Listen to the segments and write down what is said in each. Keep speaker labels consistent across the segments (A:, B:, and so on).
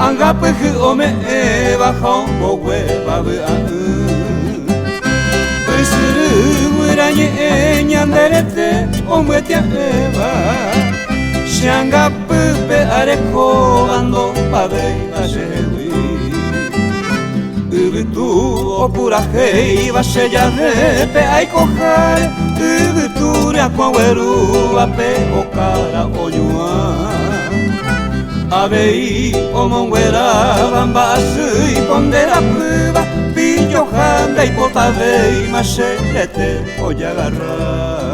A: Angapuhu ome eva hongo weba bua Usuru uranye nyanderete omwetia eva Shangapu pe areko ando padei bashewi Ubutu opura hei basheya pe aikohare Ubutu riakwa weru ape okara onyua Abei omongwera bambasui pondera prueba Pillo handa y potavei masherete oyagarra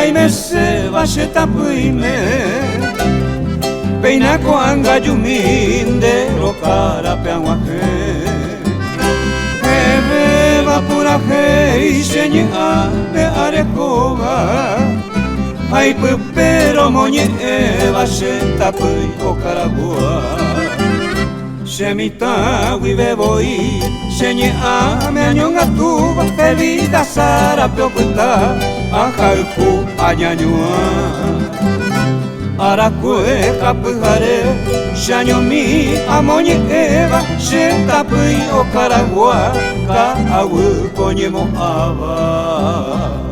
A: Ai mese bashe tapuime Peina koanga yuminde rokara peanguaje Ebe vapuraje isenye ame arekoba Ai pupero moñe bashe tapui okaragua Shemita wibeboi Senye ame anyonga tuba Evida sara peokuta Ajalku añañua Arakue kapuhare Shanyomi amoñe eva Shetapui okaragua Ka awu konyemo ava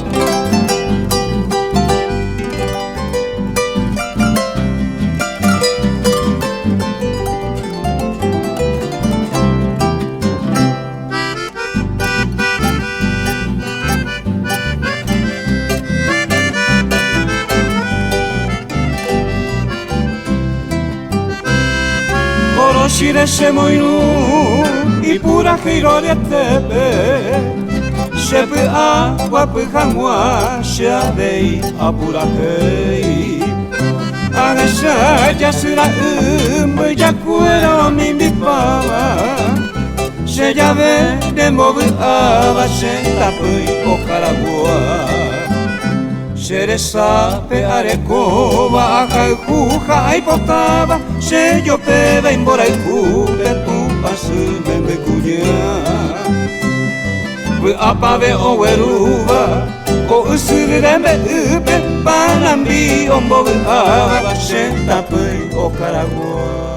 A: Shire shemoinu ipura hiro de tepe Shepu agua puhamwa sheabei apura hei Agasha yasura yakuero mimipava Sheyabe de mobu ava shetapui okaragua Sheresa pe arekoba ajalkuja aipotaba Sheyo peba imboraiku pe tu pasu membe kuya We apabe o weruba o usuru rembe upe Panambi ombo ava shetapui okaragua